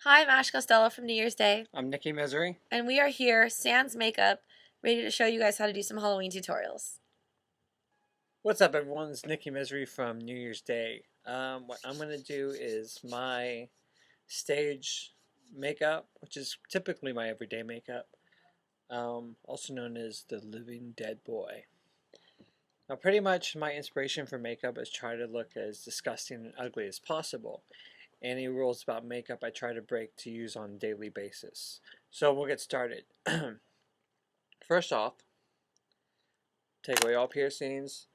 Hi, I'm Ash Costello from New Year's Day, I'm Nikki Misery. and we are here, Sans Makeup, ready to show you guys how to do some Halloween tutorials. What's up, everyone? It's Nikki Misery from New Year's Day. What I'm going to do is my stage makeup, which is typically my everyday makeup, also known as the Living Dead Boy. Now, pretty much my inspiration for makeup is try to look as disgusting and ugly as possible. Any rules about makeup I try to break to use on a daily basis. So we'll get started. First off, take away all piercings.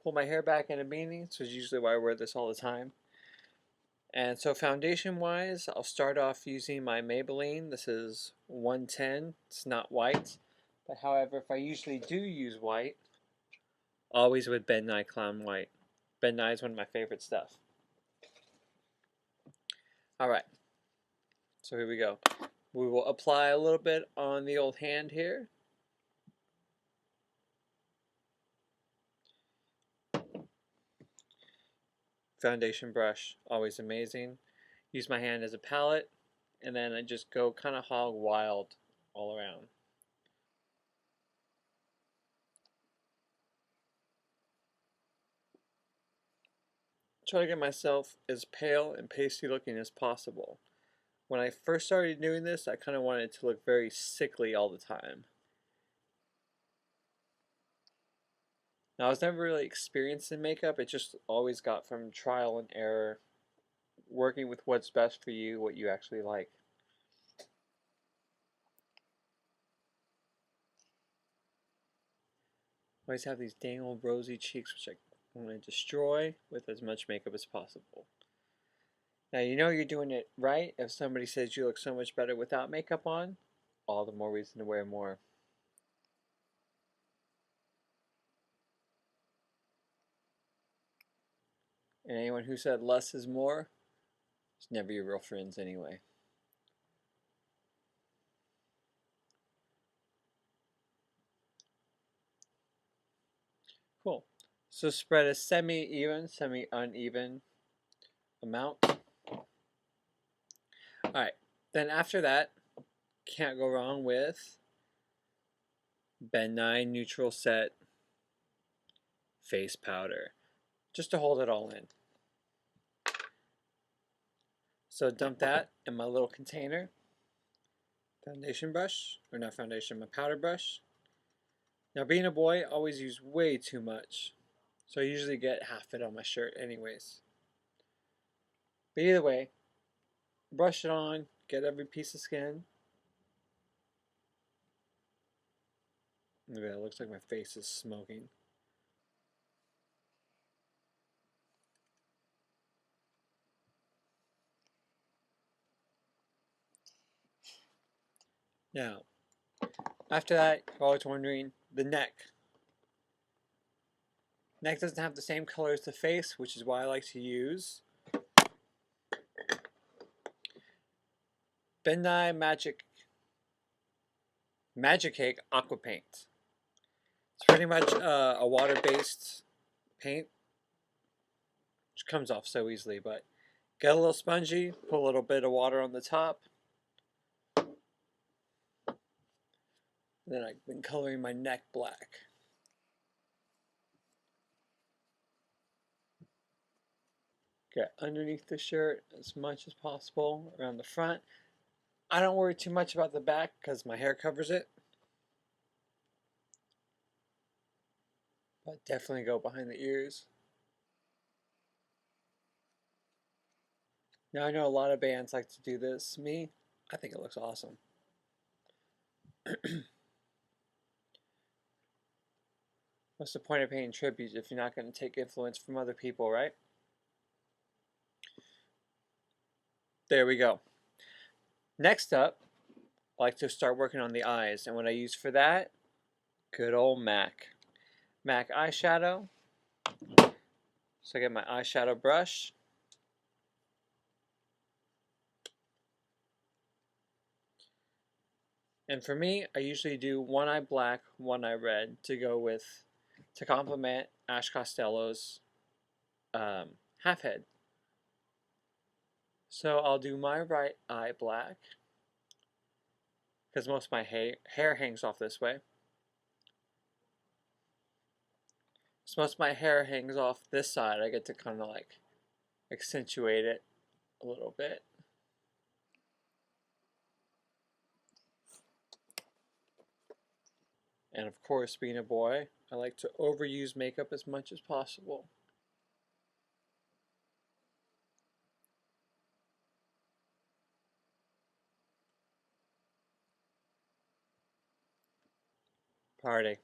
Pull my hair back in a beanie, which is usually why I wear this all the time. And so foundation wise, I'll start off using my Maybelline. This is 110. It's not white. But however, if I usually do use white, always with Ben Nye Clown White. Ben Nye is one of my favorite stuff. Alright, so here we go. We will apply a little bit on the old hand here. Foundation brush, always amazing. Use my hand as a palette, and then I just go kind of hog wild all around. Try to get myself as pale and pasty looking as possible. When I first started doing this, I kind of wanted it to look very sickly all the time. Now, I was never really experienced in makeup. It just always got from trial and error, working with what's best for you, what you actually like. I always have these dang old rosy cheeks, which I want to destroy with as much makeup as possible. Now, you know you're doing it right if somebody says you look so much better without makeup on. All the more reason to wear more. And anyone who said less is more, it's never your real friends anyway. Cool. So spread a semi-even, semi-uneven amount. Alright, then after that, can't go wrong with Ben Nye Neutral Set Face Powder. Just to hold it all in. So dump that in my little container. Foundation brush, or not foundation, my powder brush. Now being a boy, I always use way too much. So I usually get half it on my shirt anyways. But either way, brush it on, get every piece of skin. Look at that, it looks like my face is smoking. Now, after that, you're always wondering, the neck. Neck doesn't have the same color as the face, which is why I like to use Ben Nye Magic Cake Aqua Paint. It's pretty much a water-based paint, which comes off so easily, but get a little spongy, put a little bit of water on the top. Then I've been coloring my neck black. Get underneath the shirt as much as possible around the front. I don't worry too much about the back because my hair covers it. But definitely go behind the ears. Now I know a lot of bands like to do this. Me, I think it looks awesome. What's the point of paying tribute if you're not going to take influence from other people, right? There we go. Next up, I like to start working on the eyes. And what I use for that, good old MAC. MAC eyeshadow. So I get my eyeshadow brush. And for me, I usually do one eye black, one eye red to complement Ash Costello's half head. So I'll do my right eye black because most of my hair hangs off this way. So most of my hair hangs off this side. I get to kind of like accentuate it a little bit. And of course, being a boy, I like to overuse makeup as much as possible. Party.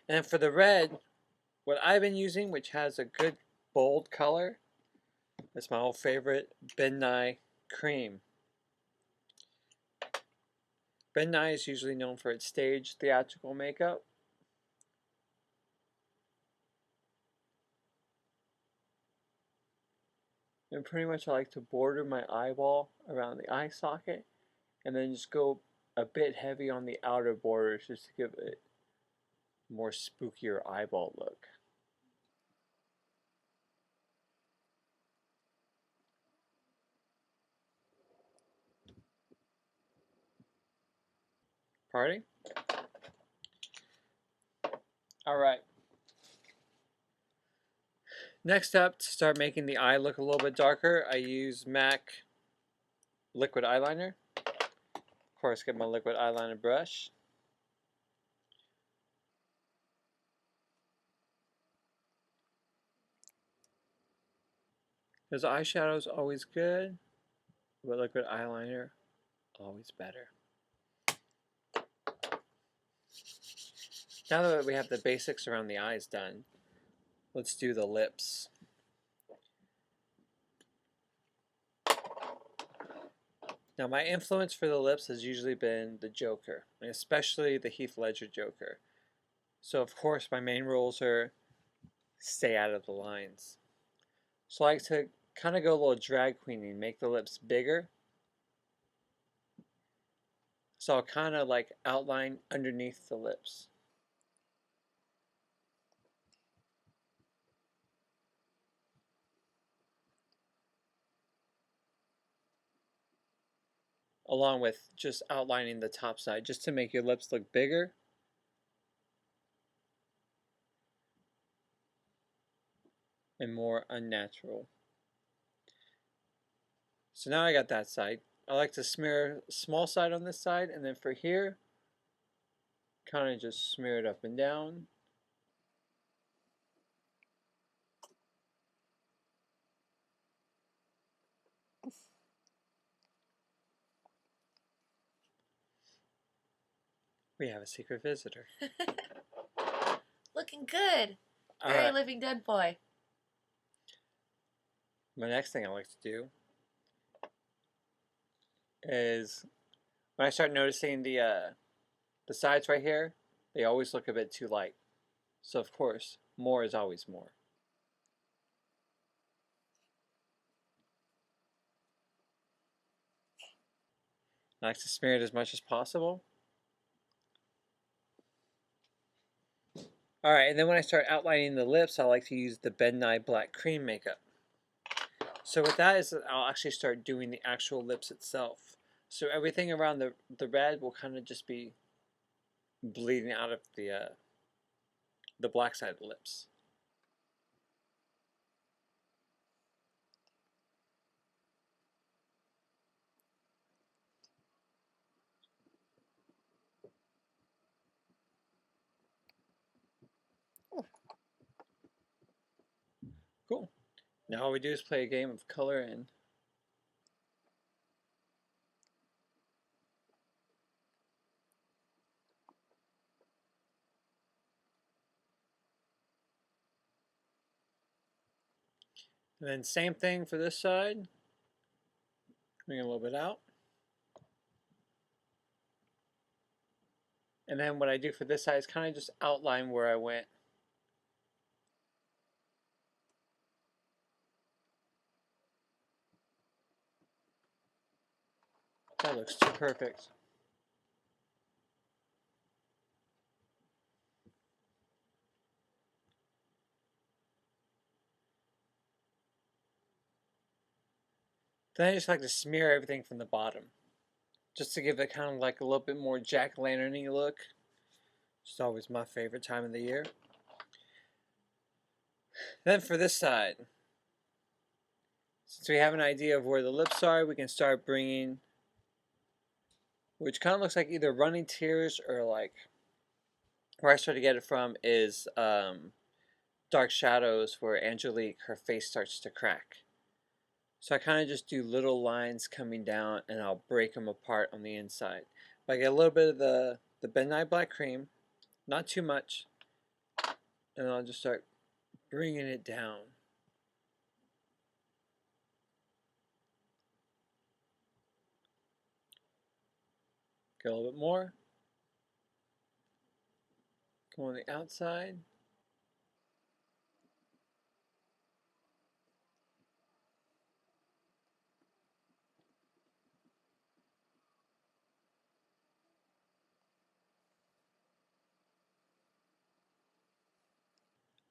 And for the red, what I've been using, which has a good bold color, is my old favorite Ben Nye cream. Ben Nye is usually known for its stage theatrical makeup. And pretty much I like to border my eyeball around the eye socket and then just go a bit heavy on the outer borders just to give it a more spookier eyeball look. Party? Alright. Next up, to start making the eye look a little bit darker, I use MAC liquid eyeliner. Of course, get my liquid eyeliner brush. Because eyeshadow is always good, but liquid eyeliner, always better. Now that we have the basics around the eyes done, let's do the lips. Now my influence for the lips has usually been the Joker, and especially the Heath Ledger Joker. So of course my main rules are stay out of the lines. So I like to kind of go a little drag queening, make the lips bigger. So I'll kind of like outline underneath the lips. Along with just outlining the top side, just to make your lips look bigger. And more unnatural. So now I got that side. I like to smear small side on this side, and then for here, kind of just smear it up and down. We have a secret visitor. Looking good. Very Alright, living dead boy. my next thing I like to do is when I start noticing the sides right here, they always look a bit too light. So of course, more is always more. I like to smear it as much as possible. Alright, and then when I start outlining the lips, I like to use the Ben Nye Black Cream makeup. So with that is I'll actually start doing the actual lips itself. So everything around the red will kind of just be bleeding out of the black side of the lips. Cool. Now all we do is play a game of color in. And then same thing for this side. Bring it a little bit out. And then what I do for this side is kind of just outline where I went. That looks too perfect. Then I just like to smear everything from the bottom, just to give it kind of like a little bit more jack-o'-lantern-y look. It's always my favorite time of the year. Then for this side, since we have an idea of where the lips are, we can start bringing, which kind of looks like either running tears or like, where I started to get it from is dark shadows where Angelique, her face starts to crack. So I kind of just do little lines coming down and I'll break them apart on the inside. But I get a little bit of the Ben Nye black cream, not too much, and I'll just start bringing it down. Get a little bit more. Go on the outside.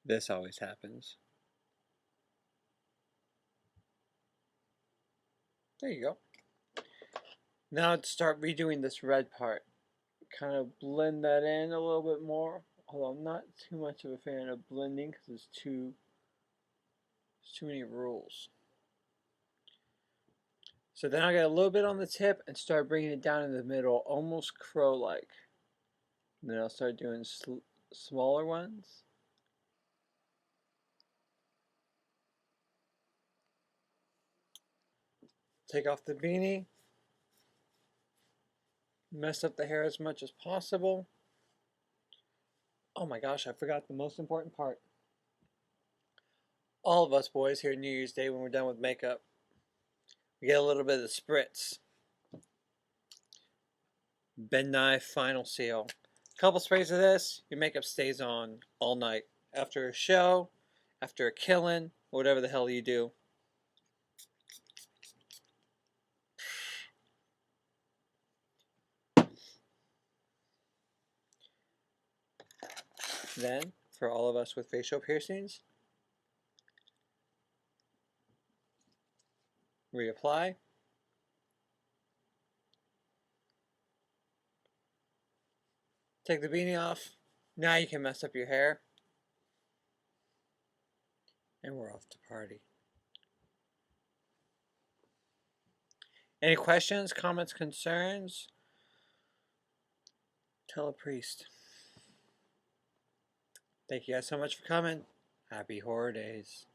This always happens. There you go. Now to start redoing this red part. Kind of blend that in a little bit more. Although I'm not too much of a fan of blending because there's too many rules. So then I get a little bit on the tip and start bringing it down in the middle, almost crow-like. Then I'll start doing smaller ones. Take off the beanie. Mess up the hair as much as possible. Oh my gosh, I forgot the most important part. All of us boys here New Year's Day when we're done with makeup, we get a little bit of the spritz. Ben Nye Final Seal. A couple sprays of this, your makeup stays on all night. After a show, after a killing, whatever the hell you do. Then, for all of us with facial piercings, reapply. Take the beanie off. Now you can mess up your hair. And we're off to party. Any questions, comments, concerns? Tell a priest. Thank you guys so much for coming. Happy horror days.